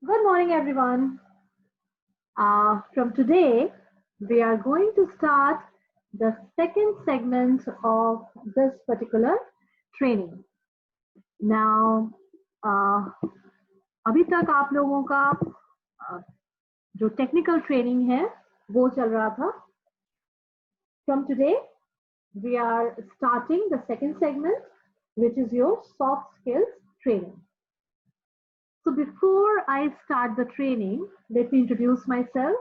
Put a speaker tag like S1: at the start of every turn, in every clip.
S1: Good morning, everyone. From today, we are going to start the second segment of this particular training. Now, uh, अभी तक आप लोगों का जो technical training है वो चल रहा था. From today, we are starting the second segment, which is your soft skills training. So before I start the training, let me introduce myself.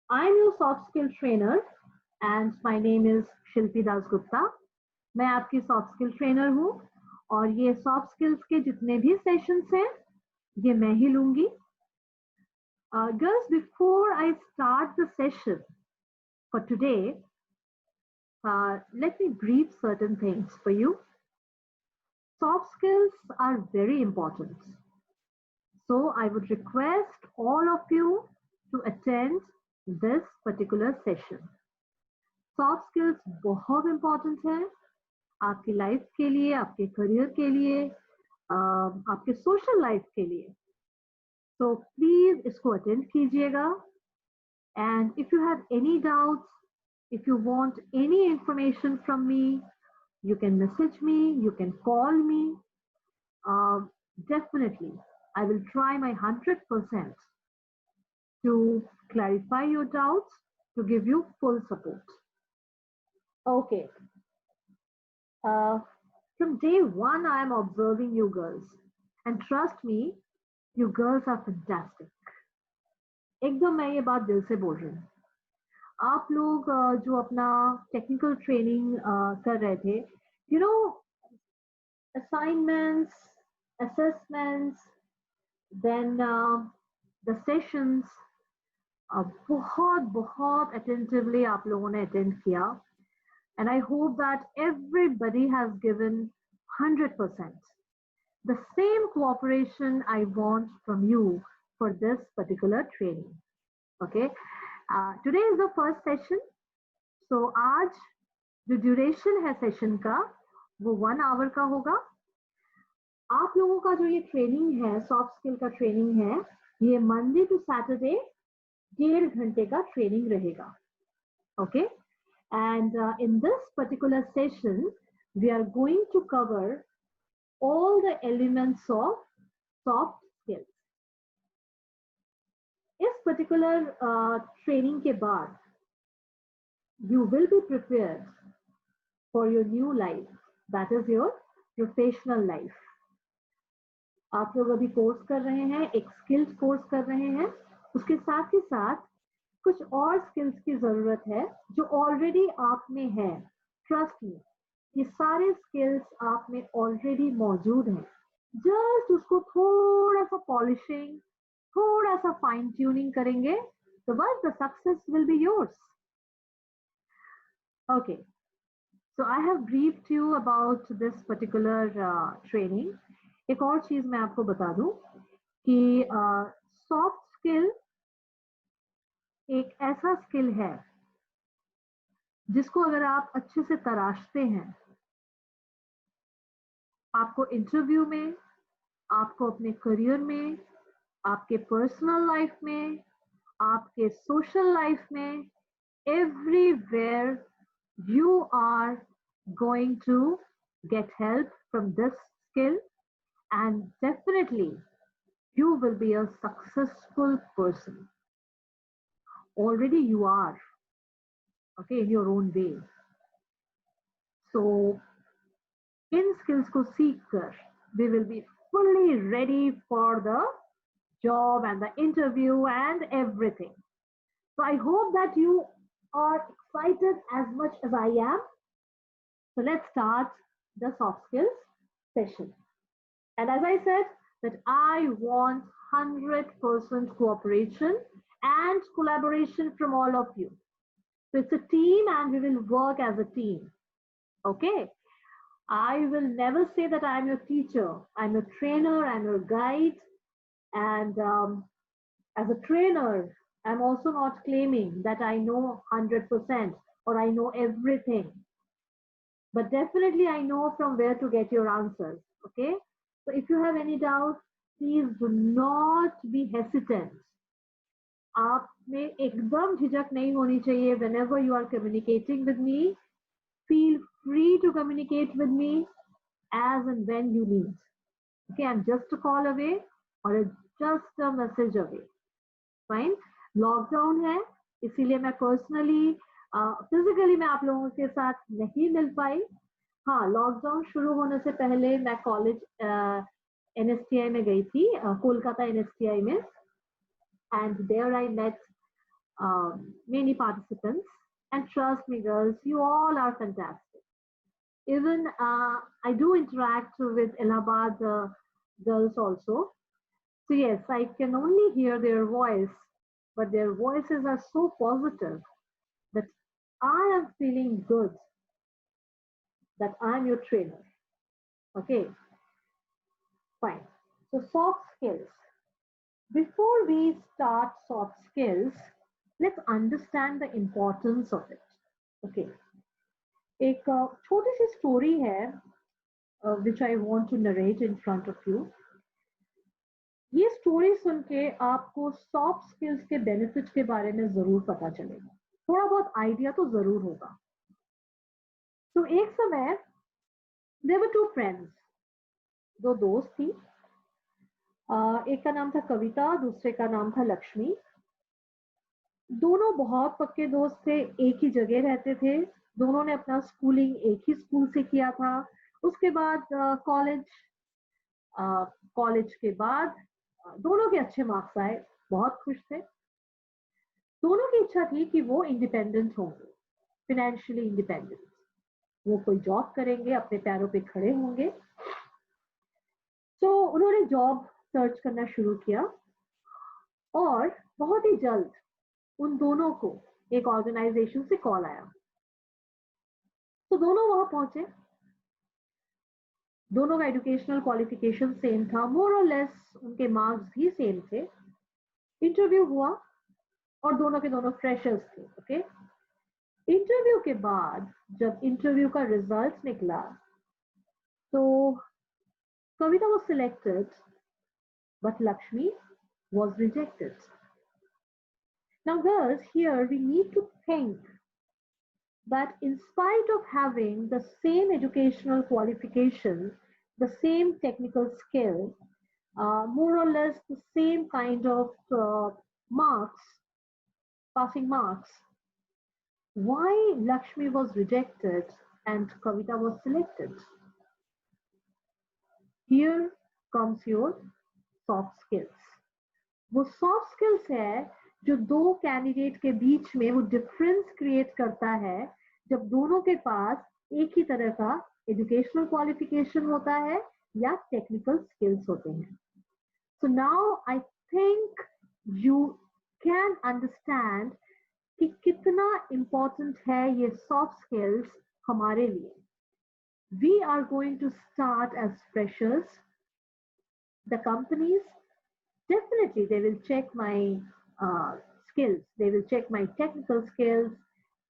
S1: I'm your soft skill trainer and my name is शिल्पी दास गुप्ता. मैं आपकी soft skill trainer हूँ और ये soft skills के जितने भी sessions हैं ये मैं ही लूंगी. Girls, before I start the session for today, let me brief certain things for you. Soft skills are very important. So I would request all of you to attend this particular session. Soft skills बहुत important है आपकी life के लिए, आपके career के लिए, आपके social life के लिए. तो प्लीज इसको अटेंड कीजिएगा. And if you have any doubts, if you want any information from me, you can message me, you can call me. Definitely, I will try my 100% to clarify your doubts, to give you full support. Okay. Uh, from day one, I am observing you girls. And trust me, you girls are fantastic. एकदम मैं ये बात दिल से बोल रही हूँ. आप लोग जो अपना टेक्निकल ट्रेनिंग कर रहे थे, you know, assignments, assessments, then the sessions, बहुत बहुत अटेंटिवली आप लोगों ने अटेंड किया. And I hope that everybody has given 100%. The same cooperation I want from you for this particular training. Okay. Today is the first session. So आज जो duration है session का वो 1 आवर का होगा. आप लोगों का जो ये ट्रेनिंग है, सॉफ्ट स्किल का ट्रेनिंग है, ये मंडे टू सैटरडे 1.5 घंटे का ट्रेनिंग रहेगा. Okay. And in this particular session, we are going to cover all the elements of soft skills. इस particular training के बाद you will be prepared for your new life, that is your professional life. आप लोग अभी course कर रहे हैं, एक स्किल्स कोर्स कर रहे हैं, उसके साथ ही साथ कुछ और स्किल्स की जरूरत है जो ऑलरेडी आप में है. ट्रस्ट मी, ये सारे स्किल्स आप में ऑलरेडी मौजूद हैं. जस्ट उसको थोड़ा सा पॉलिशिंग, थोड़ा सा फाइन ट्यूनिंग करेंगे तो बस the success will be yours. Okay. So I have briefed you about this particular training. एक और चीज मैं आपको बता दूं कि सॉफ्ट स्किल एक ऐसा स्किल है जिसको अगर आप अच्छे से तराशते हैं, आपको इंटरव्यू में, आपको अपने करियर में, आपके पर्सनल लाइफ में, आपके सोशल लाइफ में, everywhere you are going to get help from this skill, and definitely you will be a successful person. Already you are, okay, in your own way. So in skills को सीख कर we will be fully ready for the job and the interview and everything. So I hope that you are excited as much as I am. So let's start the soft skills session. And as I said, that I want 100% cooperation and collaboration from all of you. So it's a team and we will work as a team. Okay. I will never say that I'm your teacher. I'm a trainer, I'm your guide. And as a trainer, I'm also not claiming that I know 100% or I know everything. But definitely I know from where to get your answers. Okay. So if you have any doubts, please do not be hesitant. आप में एकदम झिझक नहीं होनी चाहिए. Whenever you are communicating with me, feel free to communicate with me as and when you need. Okay, I'm just a call away or just a message away. Fine. Lockdown है, इसीलिए मैं पर्सनली फिजिकली मैं आप लोगों के साथ नहीं मिल पाई. हाँ, लॉकडाउन शुरू होने से पहले मैं कॉलेज NSTI में गई थी, कोलकाता NSTI में, and there I met many participants, and trust me girls, you all are fantastic. Even I do interact with Allahabad girls also. So yes, I can only hear their voice, but their voices are so positive that I am feeling good that I'm your trainer. Okay, fine. So soft skills. Before we start soft skills, let's understand the importance of it. Okay. एक छोटी सी story है which I want to narrate in front of you. ये story सुन के आपको soft skills के benefit के बारे में जरूर पता चलेगा, थोड़ा बहुत आइडिया तो जरूर होगा. तो एक समय there were two friends, दो दोस्त थी. एक का नाम था कविता, दूसरे का नाम था लक्ष्मी. दोनों बहुत पक्के दोस्त थे, एक ही जगह रहते थे. दोनों ने अपना स्कूलिंग एक ही स्कूल से किया था. उसके बाद कॉलेज के बाद दोनों के अच्छे मार्क्स आए, बहुत खुश थे. दोनों की इच्छा थी कि वो इंडिपेंडेंट होंगे, फिनेंशियली इंडिपेंडेंट. वो कोई जॉब करेंगे, अपने पैरों पे खड़े होंगे. तो उन्होंने जॉब सर्च करना शुरू किया और बहुत ही जल्द उन दोनों को एक ऑर्गेनाइजेशन से कॉल आया. तो दोनों वहां पहुंचे. दोनों का एजुकेशनल क्वालिफिकेशन सेम था, मोर और लेस उनके मार्क्स भी सेम थे. इंटरव्यू हुआ और दोनों के दोनों फ्रेशर्स थे. ओके. इंटरव्यू के बाद जब इंटरव्यू का रिजल्ट निकला तो कविता was selected but Lakshmi was rejected. Now girls, here we need to think that in spite of having the same educational qualification, the same technical skill, more or less the same kind of marks, passing marks, why Lakshmi was rejected and Kavita was selected? Here comes your soft skills. वो soft skills है जो दो candidate के बीच में वो difference create करता है जब दोनों के पास एक ही तरह का एजुकेशनल क्वालिफिकेशन होता है या टेक्निकल स्किल्स होते हैं. So now I think you can understand कि कितना इम्पोर्टेंट है ये सॉफ्ट स्किल्स हमारे लिए. We are going to start as freshers. The companies definitely they will check my skills, they will check my technical skills,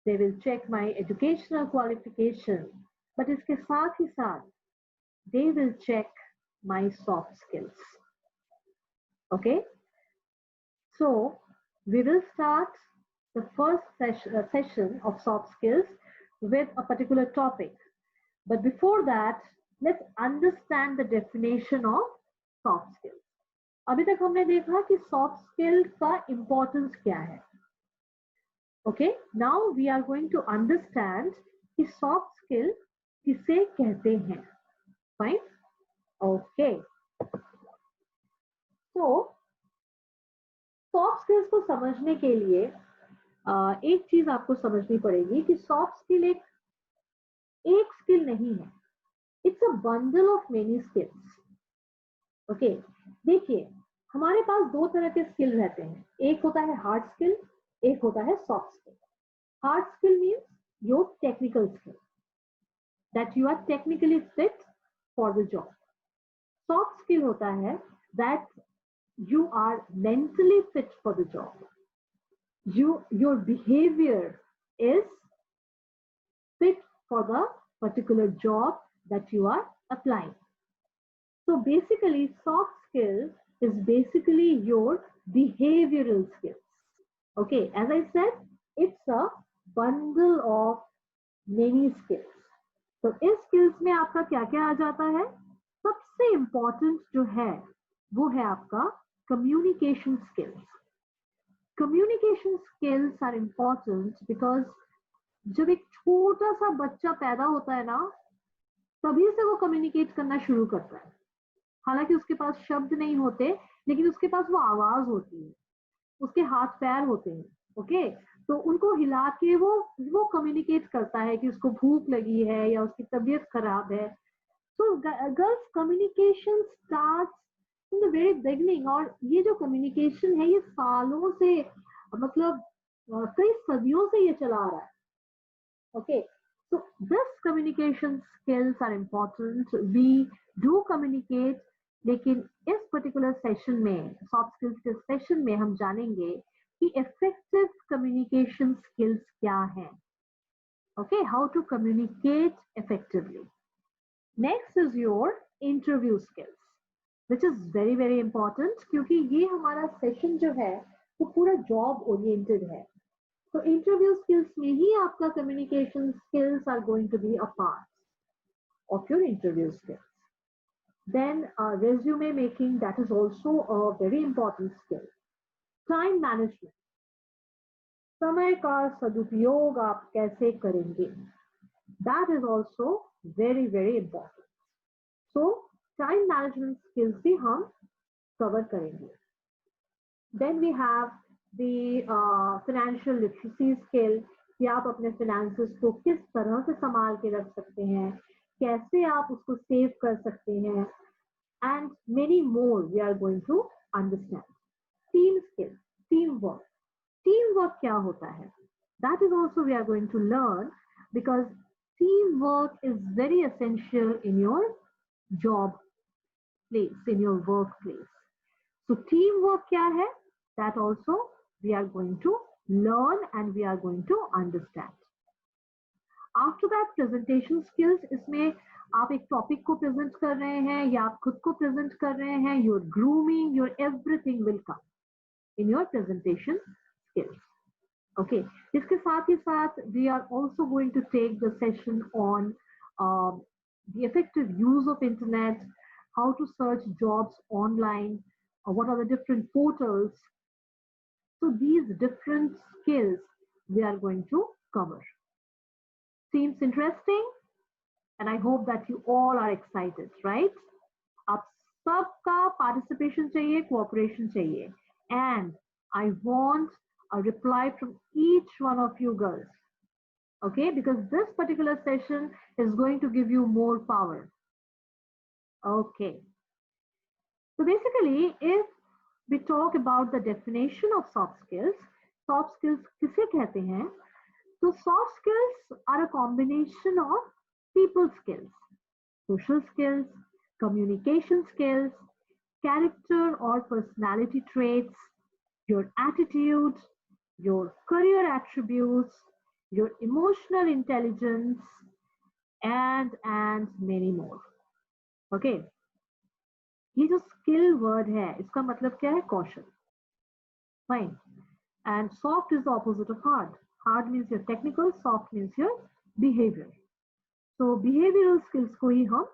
S1: they will check my educational qualification, but iske saath hi saath they will check my soft skills. Okay, so we will start the first session of soft skills with a particular topic, but before that let's understand the definition of soft skills. अभी तक हमने देखा कि soft skill का importance क्या है. Okay, now we are going to understand कि soft skill किसे कहते हैं. फाइन. ओके, तो सॉफ्ट स्किल्स को समझने के लिए एक चीज आपको समझनी पड़ेगी कि सॉफ्ट स्किल एक स्किल नहीं है. It's a bundle of many skills. Okay, देखिए हमारे पास दो तरह के स्किल रहते हैं. एक होता है हार्ड स्किल, एक होता है soft skill. Hard skill means your technical skill that you are technically fit for the job. Soft skill होता है that you are mentally fit for the job. Your behaviour is fit for the particular job that you are applying. So basically soft skills your behavioral skills. Okay, as I said, it's a bundle of many skills. तो इस skills में आपका क्या क्या आ जाता है? सबसे important जो है वो है आपका communication skills. Communication skills are important because जब एक छोटा सा बच्चा पैदा होता है ना, तभी से वो कम्युनिकेट करना शुरू करता है. हालांकि उसके पास शब्द नहीं होते, लेकिन उसके पास वो आवाज होती है, उसके हाथ पैर होते हैं. ओके, तो उनको हिला के वो कम्युनिकेट करता है कि उसको भूख लगी है या उसकी तबीयत खराब है. So girls communication starts in the very beginning. और ये जो कम्युनिकेशन है ये सालों से, मतलब कई सदियों से ये चला आ रहा है. Okay, so this communication skills are important. We do communicate, लेकिन इस particular session में, soft skills के session में हम जानेंगे कि effective communication skills क्या हैं. Okay, how to communicate effectively. Next is your interview skills, which is very very important क्योंकि ये हमारा session जो है वो पूरा job oriented है. So interview skills में ही आपका communication skills are going to be a part of your interview skills. Then resume making, that is also a very important skill. Time management, समय का सदुपयोग आप कैसे करेंगे, that is also very very important. So time management skills भी हम cover करेंगे. Then we have the financial literacy skill, कि आप अपने finances को किस तरह से संभाल के रख सकते हैं, कैसे आप उसको सेव कर सकते हैं, and many more we are going to understand. Team skill, teamwork. Teamwork क्या होता है? That is also we are going to learn because teamwork is very essential in your job place, in your workplace. So teamwork क्या है? That also we are going to learn and we are going to understand. After that, presentation skills, इसमें आप एक topic को present कर रहे हैं या आप खुद को प्रेजेंट कर रहे हैं, your grooming, your everything will come in your presentation skills. Okay, इसके साथ ही साथ we are also going to take the session on the effective use of internet, how to search jobs online, what are the different portals. So these different skills we are going to cover. Seems interesting? And I hope that you all are excited, right? आप सबका participation चाहिए, cooperation चाहिए. And I want a reply from each one of you girls. Okay, because this particular session is going to give you more power. Okay. So basically, if we talk about the definition of soft skills किसे कहते हैं? So soft skills are a combination of people skills, social skills, communication skills, character or personality traits, your attitude, your career attributes, your emotional intelligence, and many more. Okay. ये जो skill word है, इसका मतलब क्या है? कौशल. Fine. And soft is the opposite of hard. Hard means your technical, soft means your behavior. So behavioral skills को ही हम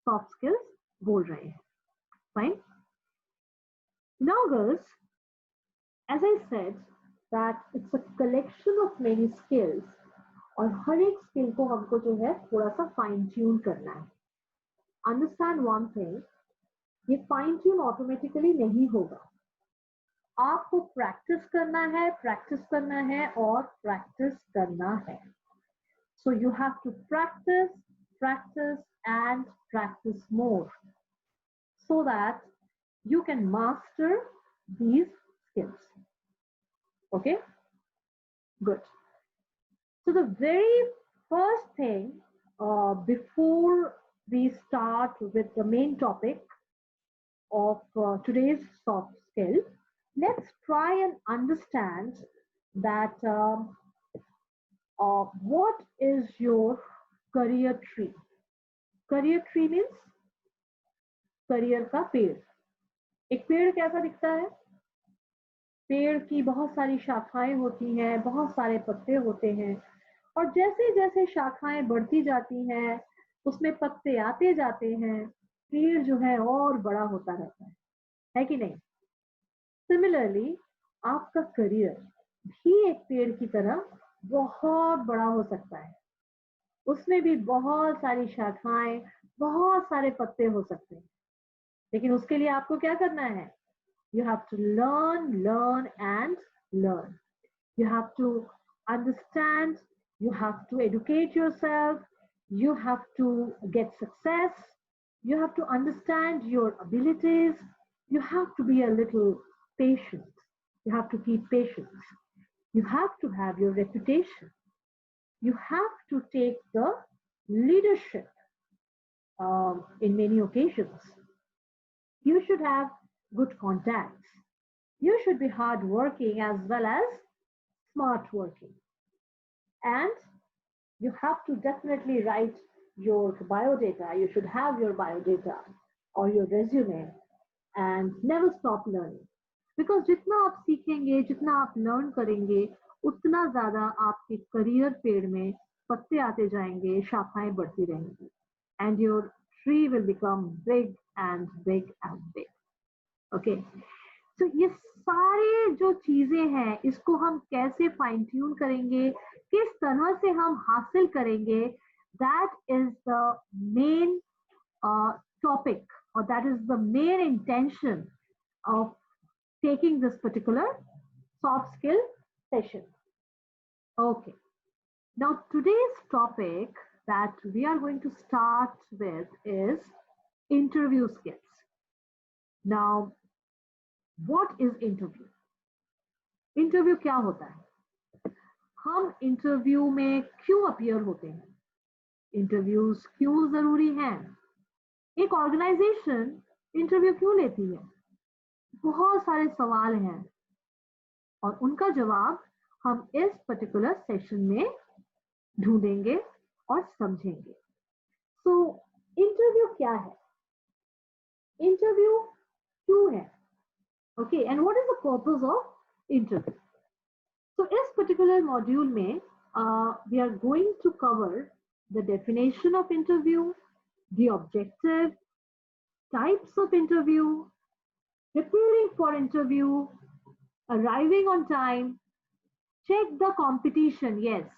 S1: soft skills बोल रहे हैं. Fine. Now girls, as I said that it's a collection of many skills और हर एक skill को हमको जो है थोड़ा सा fine tune करना है. Understand one thing, ये fine tune automatically नहीं होगा. आपको practice करना है और practice करना है. So you have to practice and practice more so that you can master these skills. Okay, good. So the very first thing before we start with the main topic of today's soft skill, let's try and understand that what is your career tree. Career tree means career का पेड़. एक पेड़ कैसा दिखता है? पेड़ की बहुत सारी शाखाएं होती हैं, बहुत सारे पत्ते होते हैं, और जैसे जैसे शाखाएं बढ़ती जाती हैं, उसमें पत्ते आते जाते हैं, पेड़ जो है और बड़ा होता रहता है कि नहीं? सिमिलरली आपका करियर भी एक पेड़ की तरह बहुत बड़ा हो सकता है। उसमें भी बहुत सारी शाखाएं, बहुत सारे पत्ते हो सकते हैं, लेकिन उसके लिए आपको क्या करना है? You have to learn and learn. You have to understand, you have to educate yourself, you have to get success, you have to understand your abilities, you have to be a little patient, you have to keep patience, you have to have your reputation, you have to take the leadership in many occasions. You should have good contacts. You should be hardworking as well as smart working. And you have to definitely write your biodata. You should have your biodata or your resume and never stop learning. Because जितना आप सीखेंगे, जितना आप learn करेंगे, उतना ज्यादा आपके career पेड़ में पत्ते आते जाएंगे, शाखाएं बढ़ती रहेंगी. And your tree will become big and big and big. Okay. तो ये सारे जो चीजें हैं, इसको हम कैसे फाइन ट्यून करेंगे, किस तरह से हम हासिल करेंगे, that is the main topic और that is the main intention of taking this particular soft skill session. Okay. Now today's topic that we are going to start with is interview skills. Now, what is interview? Interview क्या होता है? हम interview में क्यों appear होते हैं? Interviews क्यों जरूरी हैं? एक ऑर्गेनाइजेशन इंटरव्यू क्यों लेती है? बहुत सारे सवाल हैं और उनका जवाब हम इस पर्टिकुलर सेशन में ढूंढेंगे और समझेंगे. सो इंटरव्यू क्या है? इंटरव्यू क्यों है? Okay, and what is the purpose of interview? So इस particular module में we are going to cover the definition of interview, the objective, types of interview, preparing for interview, arriving on time, check the competition. Yes,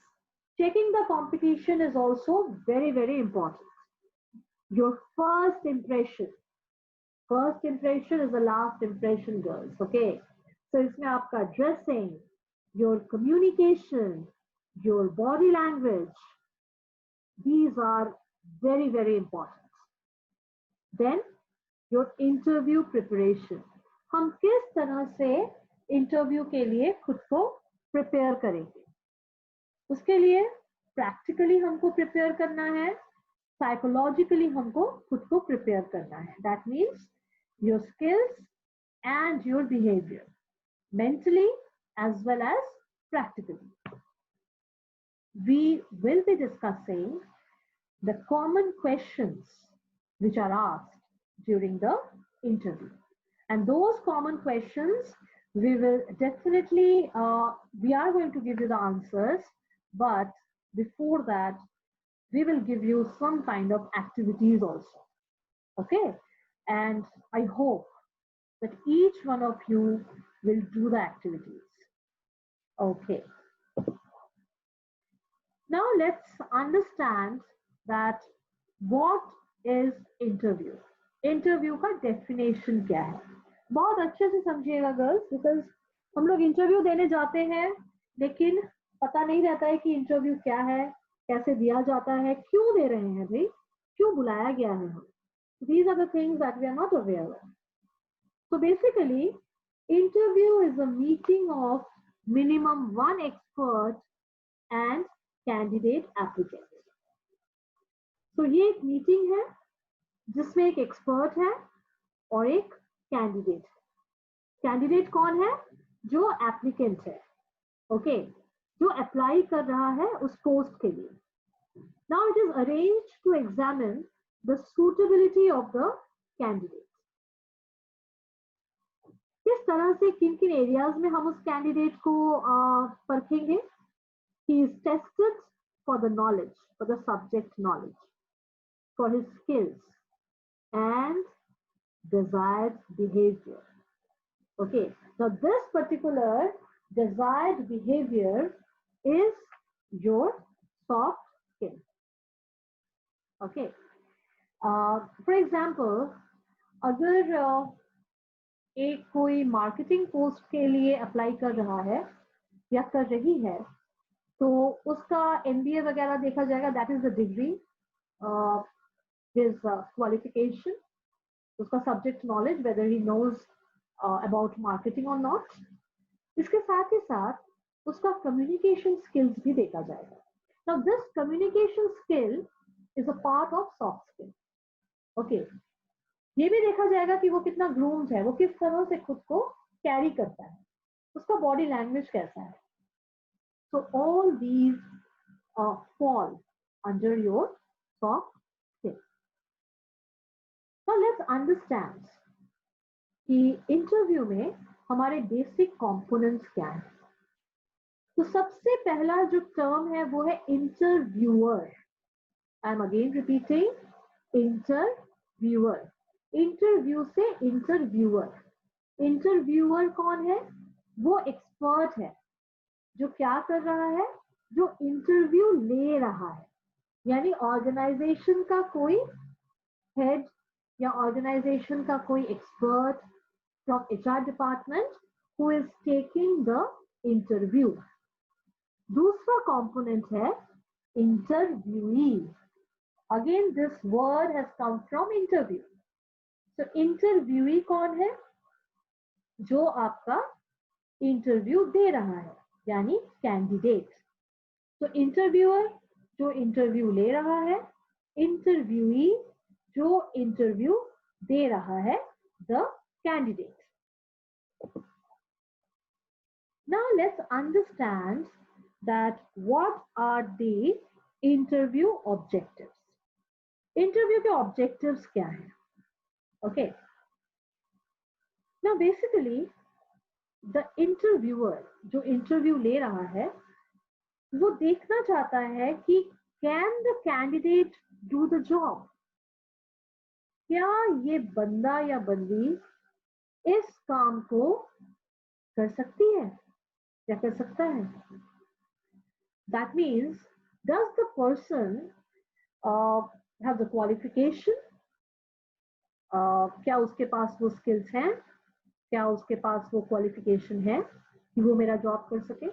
S1: checking the competition is also very, very important. Your first impression. First impression is the last impression, girls. Okay. So इसमें आपका dressing, your communication, your body language, these are very, very important. Then your interview preparation. हम किस तरह से interview के लिए खुद को प्रिपेयर करेंगे? उसके लिए प्रैक्टिकली हमको प्रिपेयर करना है, साइकोलॉजिकली हमको खुद को प्रिपेयर करना है. That means your skills and your behavior, mentally as well as practically. We will be discussing the common questions which are asked during the interview. And those common questions, we will definitely, we are going to give you the answers, but before that, we will give you some kind of activities also. Okay? And I hope that each one of you will do the activities. Okay. Now let's understand that what is interview. Interview का definition क्या है? बहुत अच्छे से समझिएगा girls, because हम लोग interview देने जाते हैं, लेकिन पता नहीं रहता है कि interview क्या है, कैसे दिया जाता है, क्यों दे रहे हैं भाई, क्यों बुलाया गया है हम. These are the things that we are not aware of. So basically, interview is a meeting of minimum one expert and candidate applicant. So ये एक मीटिंग है जिसमें एक एक्सपर्ट है और एक कैंडिडेट है. कैंडिडेट कौन है? जो एप्लीकेंट है. ओके, जो अप्लाई कर रहा है उस पोस्ट के लिए. Now it is arranged to examine the suitability of the candidate. किस तरह से किन किन एरियाज में हम उस कैंडिडेट को परखेंगे. He is tested for the knowledge, for the subject knowledge, for his skills and desired behavior. Okay, now this particular desired behavior is your soft skill. Okay, for example, अगर एक कोई marketing post के लिए apply कर रहा है या कर रही है, तो उसका MBA वगैरह देखा जाएगा. That is the degree, his qualification, उसका subject knowledge, whether he knows about marketing और नॉट. इसके साथ ही साथ उसका कम्युनिकेशन स्किल्स भी देखा जाएगा. Now this communication skill is a part of soft skill. Okay, ये भी देखा जाएगा कि वो कितना ग्रूम्ड है, वो किस तरह से खुद को कैरी करता है, उसका बॉडी लैंग्वेज कैसा है. So all these fall under your soft skills. Now let's understand कि इंटरव्यू में हमारे बेसिक कंपोनेंट्स क्या हैं. तो सबसे पहला जो टर्म है वो है interviewer. I am again repeating, interviewer. Interview से इंटरव्यूअर. इंटरव्यूअर कौन है? वो एक्सपर्ट है जो क्या कर रहा है, जो इंटरव्यू ले रहा है. यानी ऑर्गेनाइजेशन का कोई हेड या ऑर्गेनाइजेशन का कोई expert from HR department who is taking the interview. दूसरा कंपोनेंट है interviewee. Again this word has come from interview. So interviewee कौन है? जो आपका इंटरव्यू दे रहा है, यानी कैंडिडेट. तो इंटरव्यूअर जो इंटरव्यू ले रहा है, इंटरव्यूई जो इंटरव्यू दे रहा है, the candidate. Now let's understand that what are the interview objectives. Interview के ऑब्जेक्टिव्स क्या हैं? Okay. Now basically the interviewer जो इंटरव्यू ले रहा है, वो देखना चाहता है कि can the candidate do the job. क्या ये बंदा या बंदी इस काम को कर सकती है या कर सकता है. That means does the person have the qualification. क्या उसके पास वो स्किल्स हैं, क्या उसके पास वो क्वालिफिकेशन है कि वो मेरा जॉब कर सके.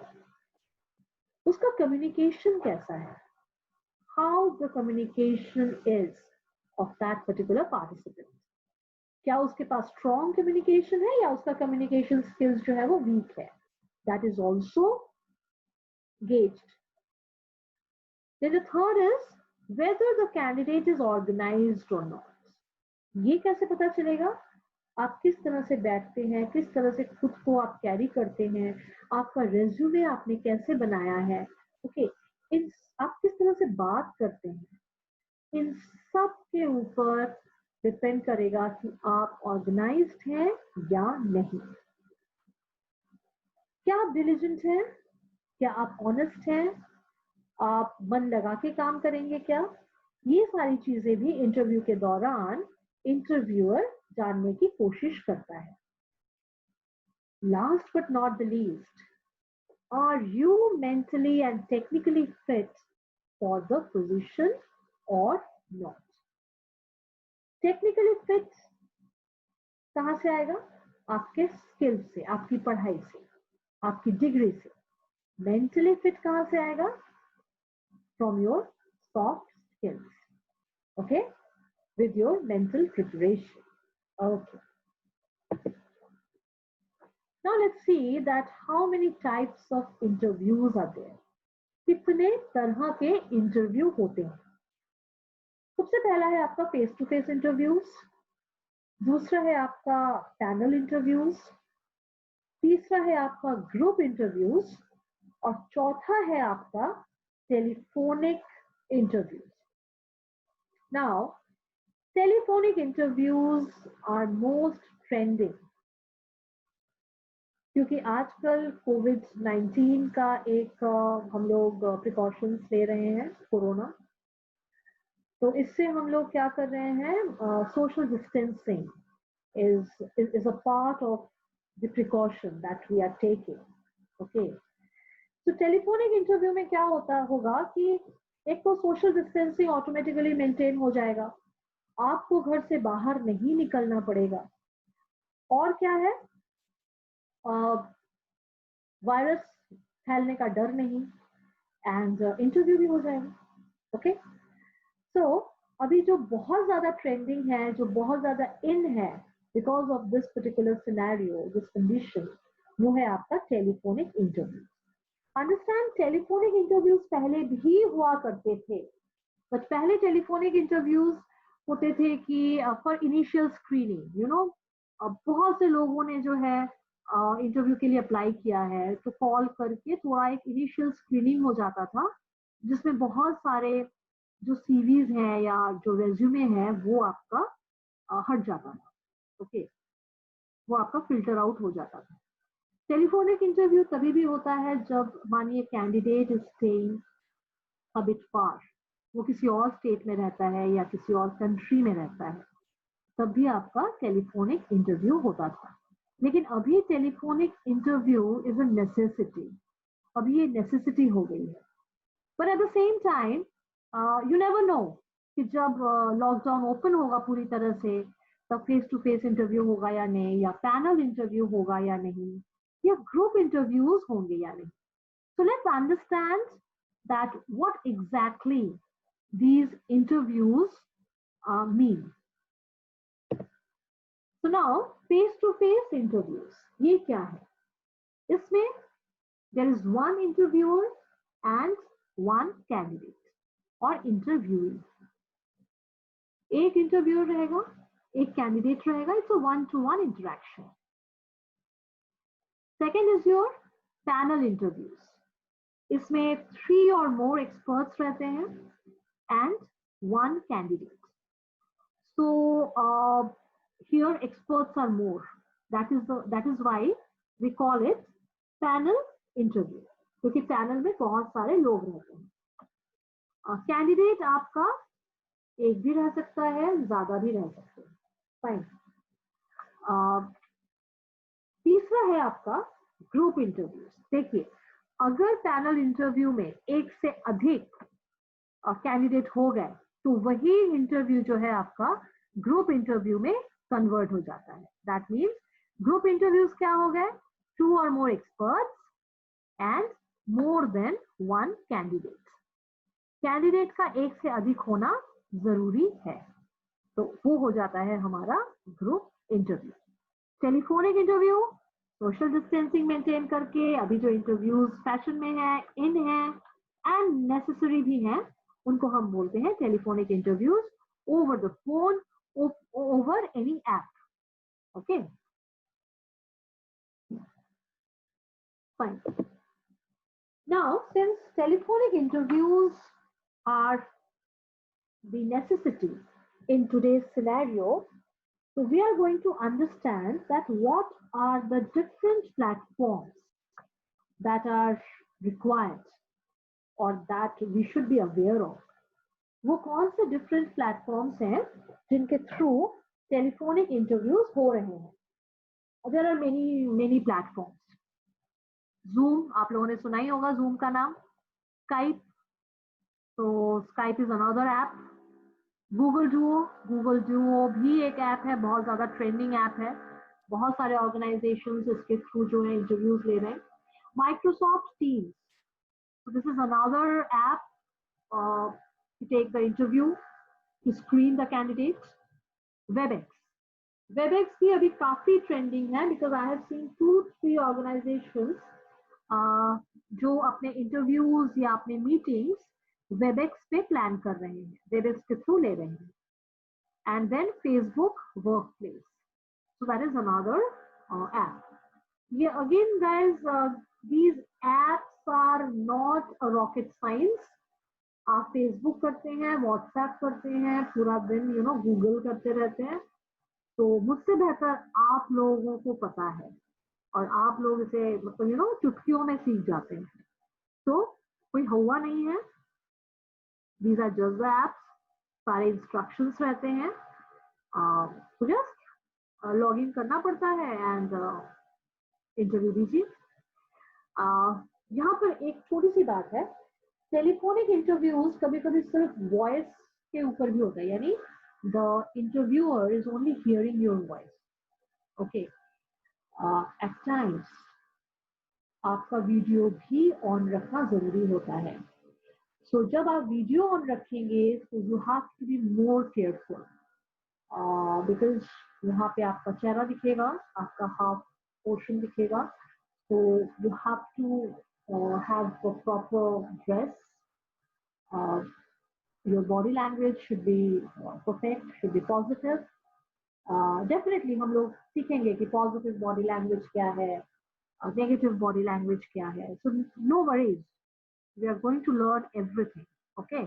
S1: उसका कम्युनिकेशन कैसा है, how the communication is of that particular participant. क्या उसके पास स्ट्रॉन्ग कम्युनिकेशन है या उसका कम्युनिकेशन स्किल्स जो है वो वीक है. That is also gauged. Then the third is whether the candidate is organized or not. ये कैसे पता चलेगा? आप किस तरह से बैठते हैं, किस तरह से खुद को आप कैरी करते हैं, आपका रेज्यूमे आपने कैसे बनाया है. ओके, इन आप किस तरह से बात करते हैं, इन सब के ऊपर डिपेंड करेगा कि आप ऑर्गेनाइज्ड हैं या नहीं. क्या आप डिलिजेंट हैं, क्या आप ऑनेस्ट हैं, आप मन लगा के काम करेंगे क्या. ये सारी चीजें भी इंटरव्यू के दौरान इंटरव्यूअर जानने की कोशिश करता है. Last but not the least, are you mentally and technically fit for the position और नॉट. टेक्निकली फिट कहां से आएगा? आपके स्किल से, आपकी पढ़ाई से, आपकी डिग्री से. मेंटली फिट कहां से आएगा? From your soft skills. Okay, with your mental preparation. Okay. Now let's see that how many types of interviews are there. कितने तरह के इंटरव्यू होते हैं. सबसे पहला है आपका फेस टू फेस इंटरव्यूज, दूसरा है आपका पैनल इंटरव्यूज, तीसरा है आपका ग्रुप इंटरव्यूज और चौथा है आपका telephonic interviews. Now telephonic interviews are most trending. क्योंकि आजकल कोविड-19 का एक हम लोग प्रिकॉशंस ले रहे हैं, कोरोना। तो इससे हम लोग क्या कर रहे हैं, social distancing is a part of the precaution that we are taking. Okay. तो टेलीफोनिक इंटरव्यू में क्या होता होगा कि एक तो सोशल डिस्टेंसिंग ऑटोमेटिकली मेंटेन हो जाएगा, आपको घर से बाहर नहीं निकलना पड़ेगा, और क्या है, वायरस फैलने का डर नहीं, एंड इंटरव्यू भी हो जाएगा। ओके, सो अभी जो बहुत ज्यादा ट्रेंडिंग है, जो बहुत ज्यादा इन है because of this particular scenario, this condition, वो है आपका telephonic interview. Understand, telephonic interviews पहले भी हुआ करते थे, बट पहले टेलीफोनिक इंटरव्यूज होते थे कि for initial screening, you know, बहुत से लोगों ने जो है इंटरव्यू के लिए अप्लाई किया है, तो कॉल करके थोड़ा एक इनिशियल स्क्रीनिंग हो जाता था, जिसमें बहुत सारे जो सीवीज हैं या जो रेज्यूमे है वो आपका हट जाता था। ओके, वो आपका फिल्टर आउट हो जाता था। टेलीफोनिक इंटरव्यू तभी भी होता है जब मानिए candidate is staying a bit far, वो किसी और स्टेट में रहता है या किसी और कंट्री में रहता है, तब भी आपका टेलीफोनिक इंटरव्यू होता था। लेकिन अभी telephonic interview is a necessity, अभी ये नेसेसिटी हो गई है। पर at the same time you never know कि जब लॉकडाउन ओपन होगा पूरी तरह से, तब फेस टू फेस इंटरव्यू होगा या नहीं, या पैनल इंटरव्यू होगा या नहीं, या ग्रुप इंटरव्यूज होंगे या नहीं। So let's understand that what exactly these interviews mean. So now face-to-face interviews, ये क्या है? इसमें there is one interviewer and one candidate और interviewee. एक interviewer रहेगा, एक candidate रहेगा. It's a one-to-one interaction. Second is your panel interviews. इसमें 3 or more experts रहते हैं and one candidate. So here experts are more. That is why we call it panel interview. क्योंकि panel में बहुत सारे लोग रहते हैं। कैंडिडेट आपका एक भी रह सकता है, ज्यादा भी रह सकते हैं। फाइन। तीसरा है आपका ग्रुप इंटरव्यूज। देखिए, अगर पैनल इंटरव्यू में एक से अधिक कैंडिडेट हो गए, तो वही इंटरव्यू जो है आपका ग्रुप इंटरव्यू में कन्वर्ट हो जाता है। दैट मीन्स ग्रुप इंटरव्यूज क्या हो गए, 2 or more experts and more than one candidate. Candidate का एक से अधिक होना जरूरी है, तो वो हो जाता है हमारा group interview. Telephonic interview social distancing maintain करके, अभी जो इंटरव्यूज फैशन में है, इन है एंड नेसेसरी भी हैं, उनको हम बोलते हैं telephonic interviews over the phone, over any app. Okay, fine. Now, since telephonic interviews are the necessity in today's scenario, so we are going to understand that what are the different platforms that are required or that we should be aware of. वो कौन से different platforms हैं जिनके through telephonic interviews हो रहे हैं? There are many platforms. Zoom, आप लोगों ने सुना ही होगा Zoom का नाम. Skype, तो Skype is another app. Google Duo भी एक ऐप है, बहुत ज्यादा ट्रेंडिंग ऐप है, बहुत सारे ऑर्गेनाइजेशंस इसके थ्रू जो है इंटरव्यूज ले रहे हैं। Microsoft Teams, this is another app to take the interview, to screen the candidate. Webex भी अभी काफी ट्रेंडिंग है, because I have seen 2-3 organisations जो अपने इंटरव्यूज या अपने मीटिंग्स वेबएक्स पे प्लान कर रहे हैं, वेबएक्स के थ्रू ले रहे हैं। And then Facebook Workplace, so that is another app. Yeah, again guys, these apps are not a rocket science. आप Facebook करते हैं, WhatsApp करते हैं, पूरा दिन Google करते रहते हैं, तो मुझसे बेहतर आप लोगों को पता है और आप लोग इसे मतलब चुटकियों में सीख जाते हैं। तो कोई हुआ नहीं है, these are just the apps, सारे इंस्ट्रक्शंस रहते हैं, तो जस्ट लॉग इन करना पड़ता है एंड इंटरव्यू दीजिए। यहाँ पर एक छोटी सी बात है, टेलीफोनिक इंटरव्यूज कभी कभी सिर्फ वॉइस के ऊपर भी होता है, यानी the interviewer is only hearing your voice. Okay, at times आपका वीडियो भी ऑन रखना जरूरी होता है। सो जब आप वीडियो ऑन रखेंगे तो you have to be more careful, because यहाँ पे आपका चेहरा दिखेगा, आपका हाफ पोर्शन दिखेगा, so you have to have a proper dress, your body language should be perfect, should be positive. Definitely हम लोग सीखेंगे कि positive body language क्या है, negative body language क्या है, so no worries, we are going to learn everything. Okay,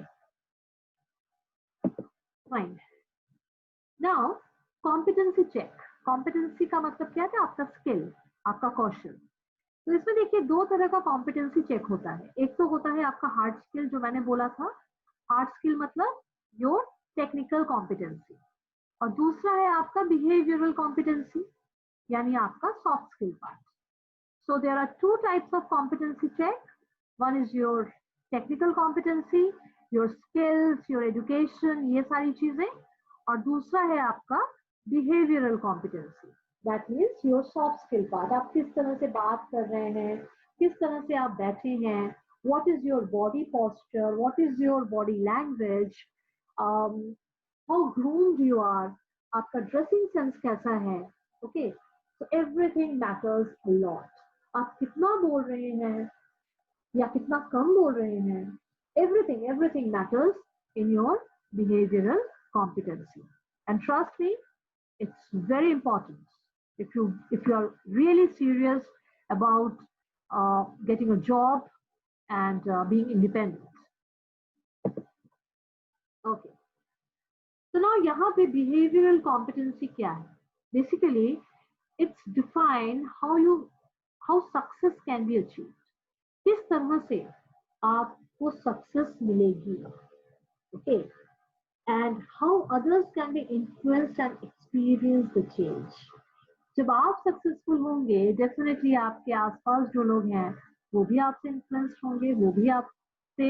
S1: fine. Now competency check, competency का मतलब क्या है? आपका स्किल, आपका कौशल। तो इसमें देखिए दो तरह का कॉम्पिटेंसी चेक होता है। एक तो होता है आपका हार्ड स्किल, जो मैंने बोला था, हार्ड स्किल मतलब योर टेक्निकल कॉम्पिटेंसी, और दूसरा है आपका बिहेवियरल कॉम्पिटेंसी, यानी आपका soft skill part. So there are two types of competency check, one is your technical competency, your skills, your education, ये सारी चीजें, और दूसरा है आपका behavioural competency, that means your soft skill part. आप किस तरह से बात कर रहे हैं, किस तरह से आप बैठे हैं, what is your body posture, what is your body language, how groomed you are, आपका ड्रेसिंग सेंस कैसा है। Okay, so everything matters a lot. आप कितना बोल रहे हैं या कितना कम बोल रहे हैं, everything matters in your behavioral competency, and trust me, it's very important if you are really serious about getting a job and being independent. Okay, so now यहाँ पे behavioral competency क्या है? Basically it's define how success can be achieved, किस तरह से आपको success मिलेगी, okay, and how others can be influenced and experience the change. जब आप सक्सेसफुल होंगे, डेफिनेटली आपके आसपास जो लोग हैं वो भी आपसे इन्फ्लुएंस्ड होंगे, वो भी आपसे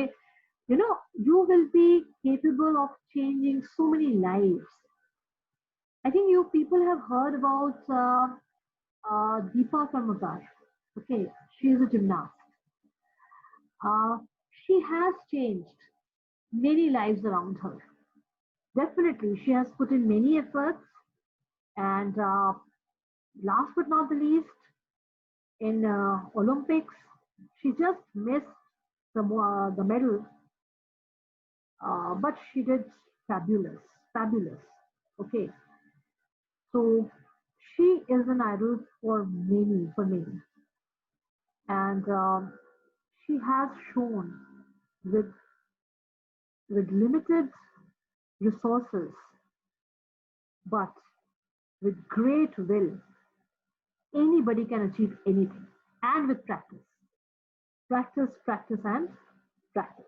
S1: you will be capable of changing so many lives. I think you people have heard about Deepa Karmakar. Okay, she is a gymnast. She has changed many lives around her. Definitely, she has put in many efforts, and last but not the least, in Olympics, she just missed the medal, but she did fabulous, fabulous. Okay, so she is an idol for many, and she has shown with limited resources, but with great will, anybody can achieve anything, and with practice. Practice, practice, and practice.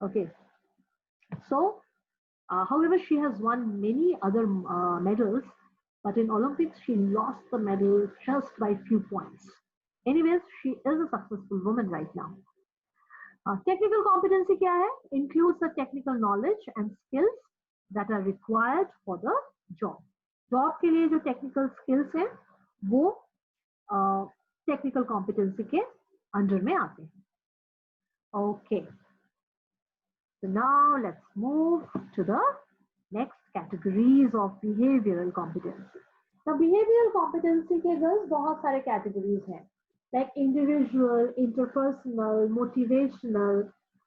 S1: Okay. So, however, she has won many other medals, but in Olympics, she lost the medal just by few points. Anyways, she is a successful woman right now. Technical competency क्या है? Includes the technical knowledge and skills that are required for the job. Job के लिए जो technical skills हैं, वो technical competency के under में आते हैं. Okay. So now let's move to the next categories of behavioral competency. Now behavioral competency के girls बहुत सारे categories हैं. Like individual, interpersonal, motivational,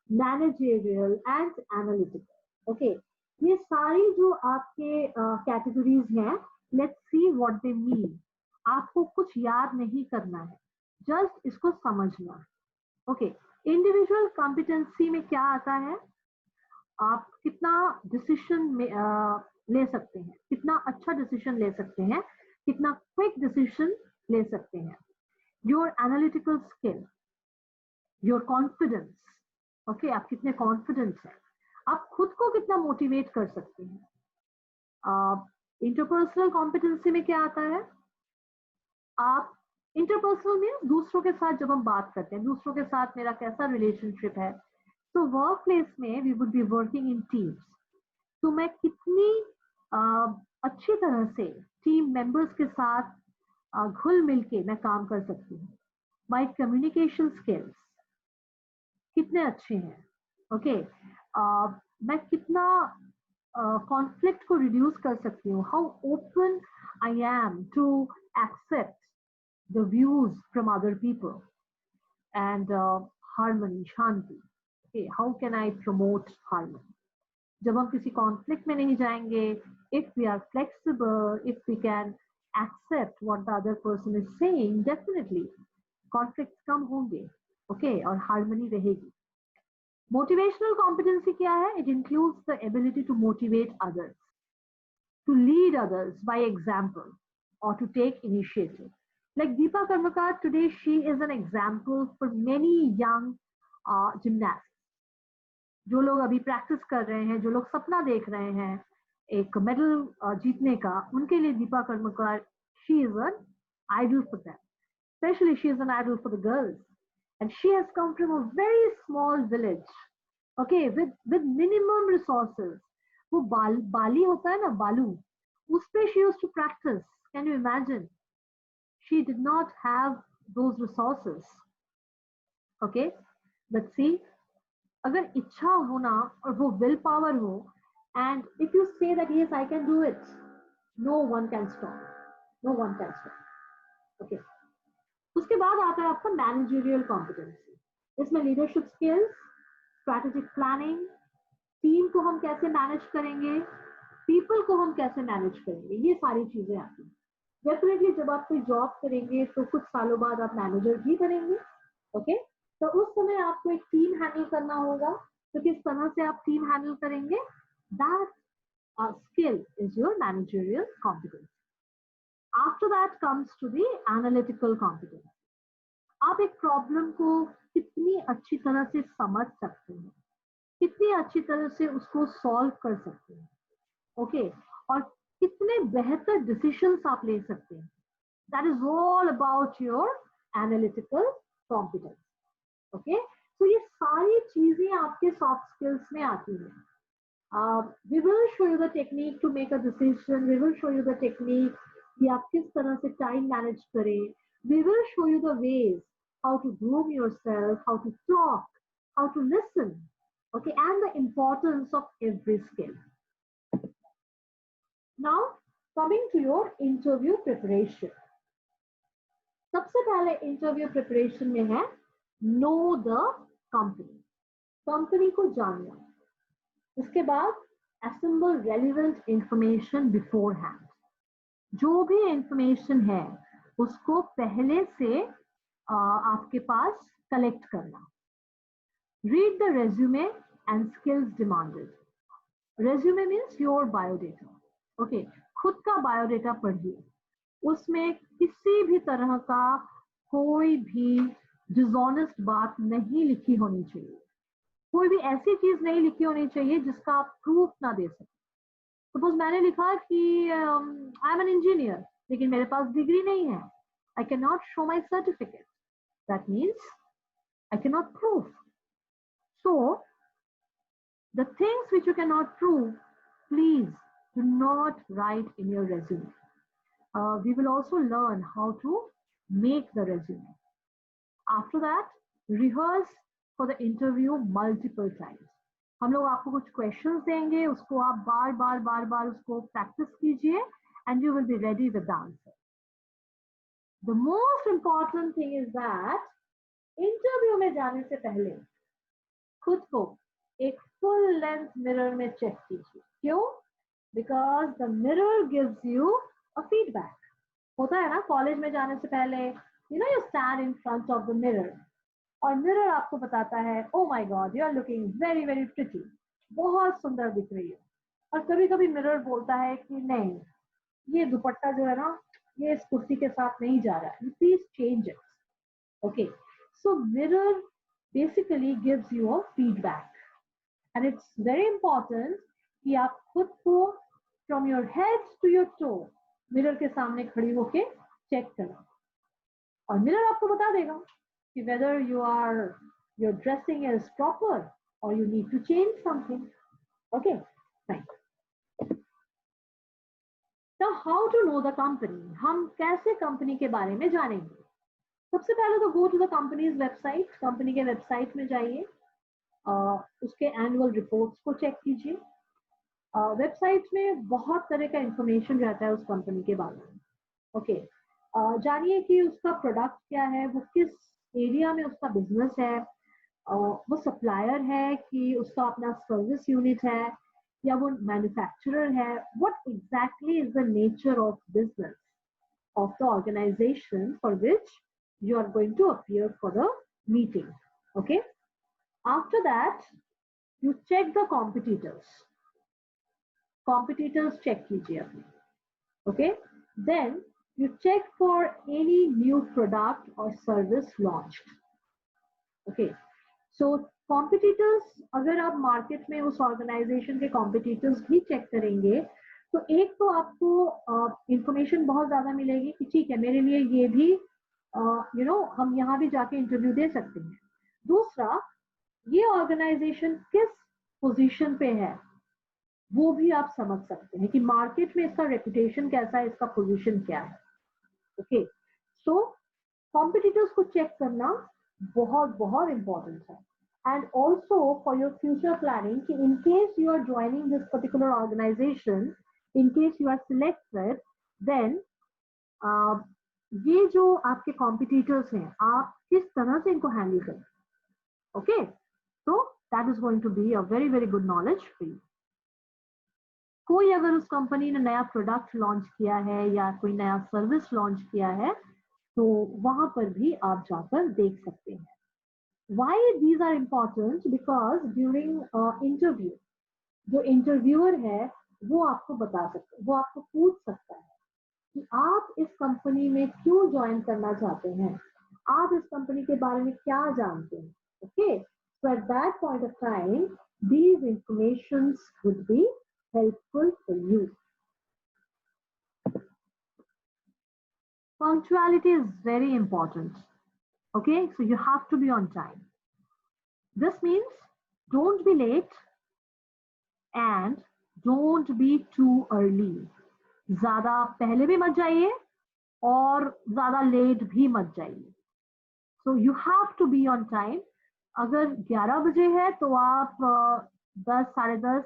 S1: managerial, and analytical. Okay, ये सारी जो आपके categories हैं, let's see what they mean. आपको कुछ याद नहीं करना है, just इसको समझना. Okay, individual competency में क्या आता है? आप कितना डिसीजन ले सकते हैं, कितना अच्छा डिसीजन ले सकते हैं, कितना क्विक डिसीजन ले सकते हैं. Your analytical skill, your confidence, okay, आप कितने कॉन्फिडेंस है, आप खुद को कितना मोटिवेट कर सकते हैं। इंटरपर्सनल कॉम्पिटेंसी में क्या आता है, आप इंटरपर्सनल मीन्स दूसरों के साथ जब हम बात करते हैं, दूसरों के साथ मेरा कैसा रिलेशनशिप है, तो वर्क प्लेस में we would be working in teams, तो मैं कितनी अच्छी तरह से टीम मेंबर्स के साथ घुल मिल के मैं काम कर सकती हूँ। माई कम्युनिकेशन स्किल्स कितने अच्छे हैं, ओके, मैं कितना कॉन्फ्लिक्ट को रिड्यूस कर सकती हूँ, how open I am to accept the views from other people, and harmony, shanti. Okay, how can I promote harmony? जब हम किसी कॉन्फ्लिक्ट में नहीं जाएंगे, if we are flexible, if we can accept what the other person is saying, definitely conflicts कम होंगे, okay, और harmony रहेगी। Motivational competency क्या है? It includes the ability to motivate others, to lead others by example, or to take initiative. Like Deepa Karmakar, today she is an example for many young gymnasts. जो लोग अभी practice कर रहे हैं, जो लोग सपना देख रहे हैं एक मेडल जीतने का, उनके लिए दीपा कर्मकार, she is an idol for them. Especially she is an idol for the girls. And she has come from a very small village, okay, with minimum resources. वो बाली होता है ना, बालू, उस पे she used to practice. Can you imagine? She did not have those resources. Okay, but see, अगर इच्छा होना और वो विल पावर हो, and if you say that yes I can do it, no one can stop, no one can stop, okay. उसके बाद आता है आपका मैनेजरियल कॉम्पिटेंसी, इसमें leadership skills, strategic planning, team को हम कैसे मैनेज करेंगे, पीपल को हम कैसे मैनेज करेंगे, ये सारी चीजें आती हैं। डेफिनेटली जब आप कोई जॉब करेंगे तो कुछ सालों बाद आप मैनेजर भी करेंगे, ओके, तो उस समय आपको एक टीम हैंडल करना होगा, तो किस तरह से आप टीम हैंडल करेंगे, that skill is your managerial competence. After that comes to the analytical competence. आप एक प्रॉब्लम को कितनी अच्छी तरह से समझ सकते हैं, कितनी अच्छी तरह से उसको सॉल्व कर सकते हैं, ओके, और कितने बेहतर डिसीजंस आप ले सकते हैं, that is all about your analytical competence, okay. तो ये सारी चीजें आपके सॉफ्ट स्किल्स में आती हैं। We will show you the technique to make a decision. We will show you the technique कि आप किस तरह से time manage करें. We will show you the ways how to groom yourself, how to talk, how to listen, okay, and the importance of every skill. Now, coming to your interview preparation. सबसे पहले interview preparation में है know the company. Company को जानना. उसके बाद assemble relevant information beforehand. जो भी इंफॉर्मेशन है उसको पहले से आपके पास कलेक्ट करना. Read the resume and skills demanded. Resume means your biodata. Okay, खुद का बायोडेटा पढ़िए, उसमें किसी भी तरह का कोई भी डिसऑनेस्ट बात नहीं लिखी होनी चाहिए, कोई भी ऐसी चीज नहीं लिखी होनी चाहिए जिसका आप प्रूफ ना दे सके. सपोज मैंने लिखा कि आई एम एन इंजीनियर, लेकिन मेरे पास डिग्री नहीं है, I can not show my certificate, that means I can not prove. So the things which you can not prove, please do not write in your resume. We will also learn how to make the resume. After that, rehearse for the interview multiple times. हम लोग आपको कुछ questions देंगे, उसको आप बार बार उसको practice कीजिए and you will be ready with the answer. The most important thing is that interview में जाने से पहले खुद को एक फुल लेंथ मिरर में चेक कीजिए. क्यों? Because the mirror gives you a feedback. होता है ना कॉलेज में जाने से पहले, you know, you stand in front of the mirror और मिरर आपको बताता है, oh my god you are looking very very pretty, बहुत सुंदर दिख रही है. और कभी कभी मिरर बोलता है कि नहीं, ये दुपट्टा जो है ना, ये इस कुर्ती के साथ नहीं जा रहा है, please change it. Okay, so mirror basically gives you a feedback, and it's very important कि आप खुद को from your head to your toe mirror के सामने खड़ी होके चेक करो, और मिरर आपको बता देगा कि whether your dressing is proper or you need to change something. Okay, fine. Now how to know the company, हम कैसे कंपनी के बारे में जानेंगे? सबसे पहले तो go to the company's website, company के वेबसाइट में जाइए, उसके एनुअल रिपोर्ट्स को चेक कीजिए। वेबसाइट में बहुत तरह का इंफॉर्मेशन रहता है उस कंपनी के बारे में। ओके, जानिए कि उसका प्रोडक्ट क्या है, वो किस एरिया में उसका बिजनेस है, वो सप्लायर है कि उसका अपना सर्विस यूनिट है या वो मैन्युफैक्चरर है, what exactly is the nature of business of the organization for which you are going to appear for the meeting. Okay, after that you check the competitors check कीजिए अपने. Okay, then you check for any new product or service launched. Okay, so competitors, अगर आप market में उस organisation के competitors भी check करेंगे तो एक तो आपको इंफॉर्मेशन बहुत ज्यादा मिलेगी कि ठीक है मेरे लिए ये भी हम यहाँ भी जाके इंटरव्यू दे सकते हैं। दूसरा, ये ऑर्गेनाइजेशन किस पोजीशन पे है वो भी आप समझ सकते हैं कि मार्केट में इसका रेपुटेशन कैसा है, इसका पोजीशन क्या है। ओके, सो कॉम्पिटिटर्स को चेक करना बहुत बहुत इंपॉर्टेंट है। And also for your future planning, in case you are joining this particular organization, in case you are selected, then ये जो आपके competitors हैं आप किस तरह से इनको हैंडल करें। Okay, so that is going to be a very very good knowledge for you. कोई अगर उस कंपनी ने नया प्रोडक्ट लॉन्च किया है या कोई नया सर्विस लॉन्च किया है तो वहां पर भी आप जाकर देख सकते हैं। Why these are important? Because during interview, जो इंटरव्यूअर है वो आपको बता सकता है, वो आपको पूछ सकता है कि आप इस कंपनी में क्यों ज्वाइन करना चाहते हैं, आप इस कंपनी के बारे में क्या जानते हैं। Okay, so at that point of time these informations would be helpful for you. Punctuality is very important. Okay, so you have to be on time. This means don't be late and don't be too early. ज्यादा पहले भी मत जाइए और ज्यादा late भी मत जाइए। So you have to be on time. अगर 11 बजे है तो आप 10, साढ़े 10,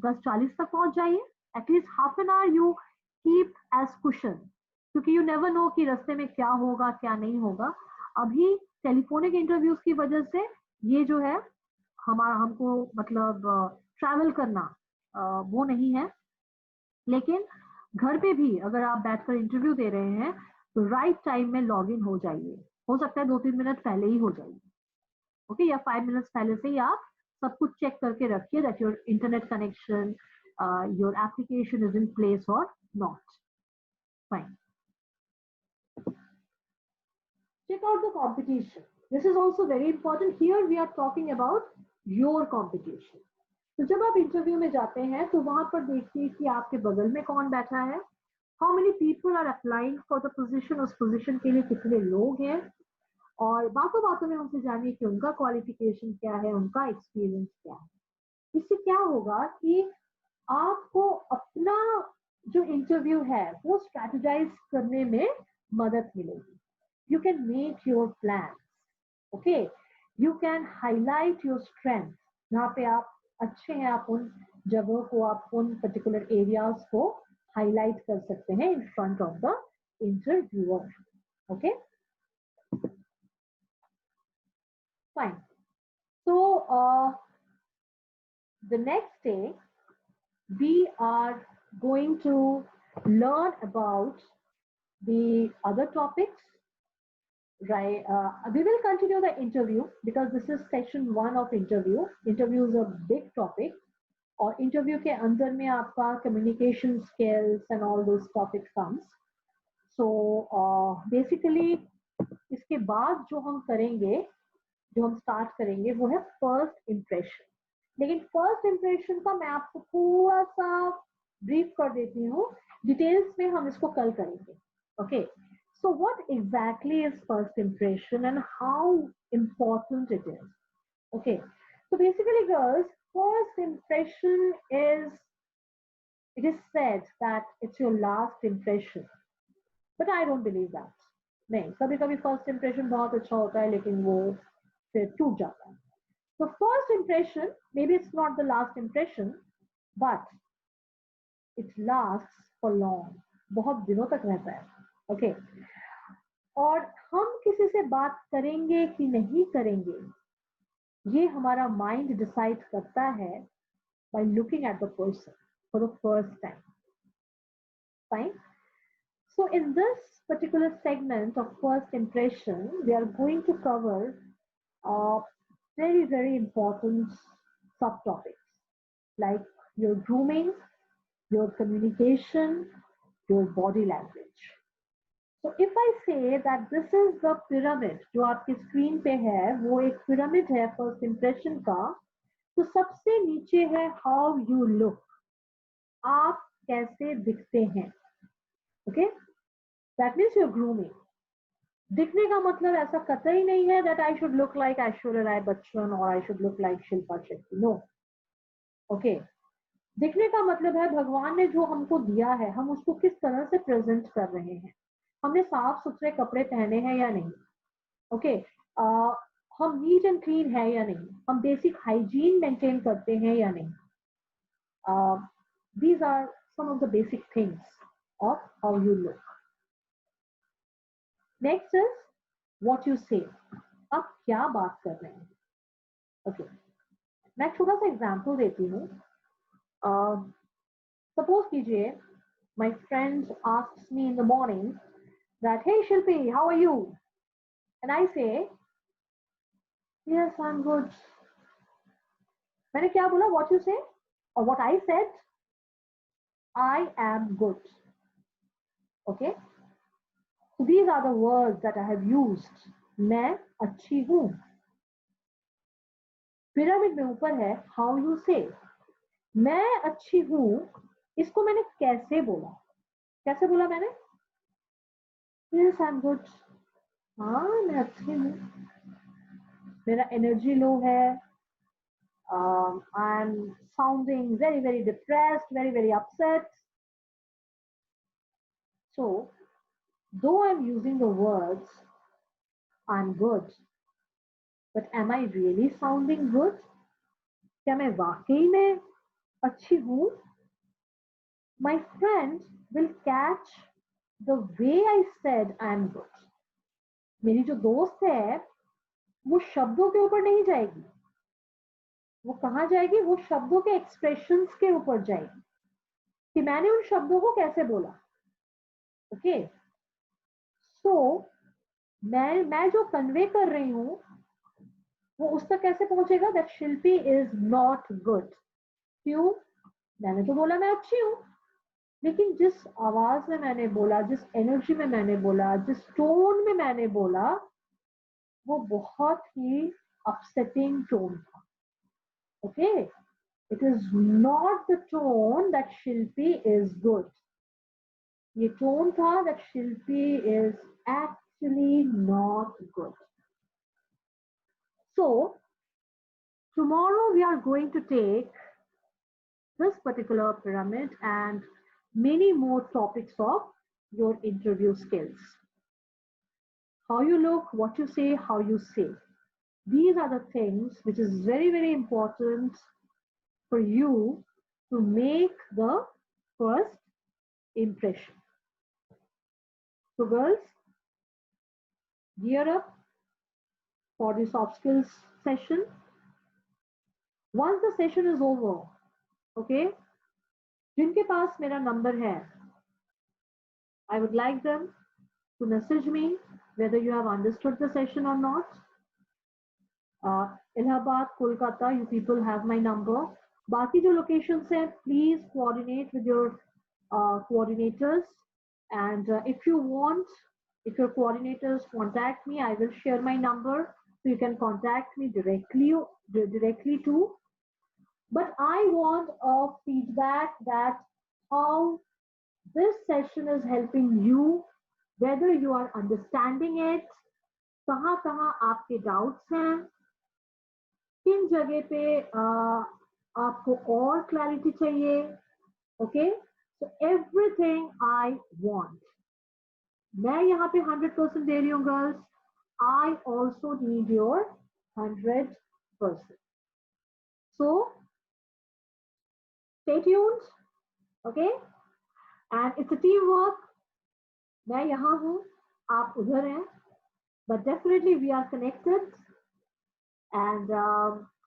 S1: 10:40 तक पहुंच जाइए। At least half an hour you keep as cushion, क्योंकि यू नेवर नो कि रास्ते में क्या होगा क्या नहीं होगा। अभी टेलीफोनिक इंटरव्यूज की वजह से ये जो है हमको मतलब ट्रैवल करना वो नहीं है, लेकिन घर पे भी अगर आप बैठकर इंटरव्यू दे रहे हैं तो राइट टाइम में लॉग इन हो जाइए। हो सकता है 2-3 मिनट पहले ही हो जाइए। ओके, या 5 मिनट्स पहले से ही आप सब कुछ चेक करके रखिए that your internet connection, your application is in place और not. Fine, check out the competition. This is also very important. Here we are talking about your competition. तो जब आप इंटरव्यू में जाते हैं तो वहां पर देखिए कि आपके बगल में कौन बैठा है, how many people are applying for the position, उस पोजीशन के लिए कितने लोग हैं, और बातों बातों में उनसे जानिए कि उनका क्वालिफिकेशन क्या है, उनका एक्सपीरियंस क्या है। इससे क्या होगा कि आपको अपना जो इंटरव्यू है वो स्ट्रेटेजाइज करने में मदद मिलेगी। You can make your plans. Okay, you can highlight your strengths. जहाँ पे आप अच्छे हैं आप उन जगहों को, आप उन पर्टिकुलर एरियाज को हाईलाइट कर सकते हैं in front of the interviewer. Okay, fine. So the next day we are going to learn about the other topics. Right, we will continue the interview because this is section 1 of interview. Interview is a big topic, और interview के अंदर में आपका communication skills and all those topics comes. So basically इस इसके बाद जो हम करेंगे, जो हम स्टार्ट करेंगे वो है फर्स्ट इम्प्रेशन। लेकिन फर्स्ट इम्प्रेशन का मैं आपको थोड़ा सा ब्रीफ कर देती हूँ, डिटेल्स में हम इसको कल करेंगे। Okay, so what exactly is first impression and how important it is? Okay, so basically girls, first impression is, it is said that it's your last impression, but I don't believe that. नहीं, कभी कभी first impression बहुत अच्छा होता है लेकिन वो फिर टूट जाता है। So first impression, maybe it's not the last impression, but it lasts for long. बहुत दिनों तक रहता है। Okay. और हम किसी से बात करेंगे कि नहीं करेंगे, ये हमारा माइंड डिसाइड करता है by looking at the person for the first time. Fine. So in this particular segment of first impression, we are going to cover very, very important subtopics like your grooming, your communication, your body language. So if I say that this is the pyramid, जो आपकी screen पे है वो एक pyramid है first impression का, तो सबसे नीचे है हाउ यू लुक, आप कैसे दिखते हैं। Okay, that means your grooming. दिखने का मतलब ऐसा कतई नहीं है that I should look like Aishwarya Rai Bachchan और I should look like Shilpa Shetty, no. Okay, दिखने का मतलब है भगवान ने जो हमको दिया है हम उसको किस तरह से प्रेजेंट कर रहे हैं, हमने साफ सुथरे कपड़े पहने हैं या नहीं। ओके, हम नीट एंड क्लीन है या नहीं, हम बेसिक हाइजीन मेंटेन करते हैं या नहीं। These are some of the basic things of how you look. Next is what you say. आप क्या बात कर रहे हैं? Okay, मैं छोटा सा एग्जाम्पल देती हूँ। Suppose कीजिए, my friend asks me in the morning that, hey Shilpi, how are you? And I say, yes, I'm good. मैंने क्या बोला? What you say? Or what I said? I am good. Okay? So these are the words that I have used. मैं अच्छी हूँ। Pyramid में ऊपर है how you say. मैं अच्छी हूँ, इसको मैंने कैसे बोला? कैसे बोला मैंने? Yes, I'm good. हाँ, मैं अच्छी हूँ। मेरा एनर्जी लो है। I'm sounding very, very depressed, very, very upset. So, though I'm using the words, I'm good, but am I really sounding good? क्या मैं वाकई में अच्छी हूँ? My friend will catch the way I said I'm good. मेरी जो दोस्त है वो शब्दों के ऊपर नहीं जाएगी, वो कहाँ जाएगी? वो शब्दों के एक्सप्रेशंस के ऊपर जाएगी कि मैंने उन शब्दों को कैसे बोला। ओके, सो मैं जो कन्वे कर रही हूँ वो उस तक कैसे पहुंचेगा? That Shilpi is not good. क्यों? मैंने तो बोला मैं अच्छी हूँ, लेकिन जिस आवाज में मैंने बोला, जिस एनर्जी में मैंने बोला, जिस टोन में मैंने बोला, वो बहुत ही अपसेटिंग टोन था। Okay, it is not the tone that Shilpi is good. ये टोन था that Shilpi is actually not good. So tomorrow we are going to take this particular pyramid and many more topics of your interview skills. How you look, what you say, how you say. These are the things which is very, very important for you to make the first impression. So girls, gear up for the soft skills session. Once the session is over, okay, जिनके पास मेरा number है, I would like them to message me whether you have understood the session or not. Allahabad, Kolkata, you people have my number. बाकी जो locations हैं, please coordinate with your coordinators. And if you want If your coordinators contact me, I will share my number so you can contact me directly too. But I want a feedback that how this session is helping you, whether you are understanding it, कहाँ कहाँ आपके doubts हैं, किन जगह पे आपको और clarity चाहिए, okay? So everything I want. मैं यहाँ पे 100% दे रही हूँ girls. I also need your 100%. So stay tuned, okay? And it's a teamwork. मैं यहाँ हूँ, आप उधर हैं, but definitely we are connected, and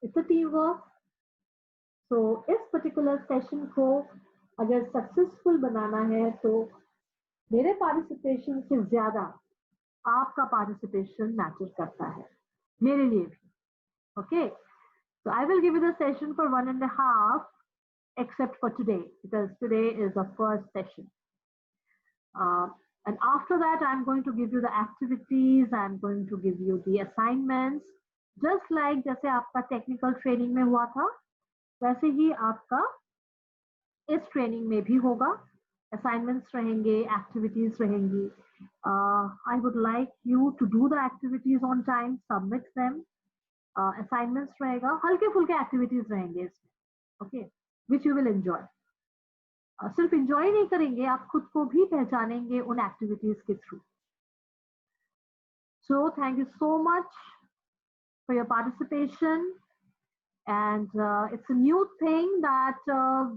S1: it's a teamwork. So इस particular session को अगर successful बनाना है तो मेरे participation से ज़्यादा आपका participation matter करता है, मेरे लिए भी, okay? So I will give you the session for 1.5, except for today, because today is the first session. And after that, I'm going to give you the activities, I'm going to give you the assignments, just like जैसे आपका technical training में हुआ था, वैसे ही आपका इस training में भी होगा. Assignments रहेंगे, activities रहेंगी. I would like you to do the activities on time, submit them. Assignments रहेगा, हल्के फुल्के activities रहेंगे इसमें, okay, which you will enjoy. सिर्फ enjoy नहीं करेंगे, आप खुद को भी पहचानेंगे उन activities के through. So thank you so much for your participation, and it's a new thing that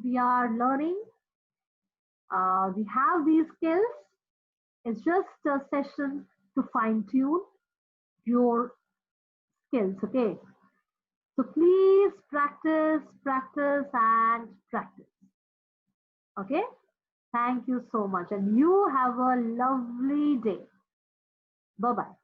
S1: we are learning. We have these skills. It's just a session to fine tune your skills, okay? So please practice, practice, and practice. Okay? Thank you so much, and you have a lovely day. Bye-bye.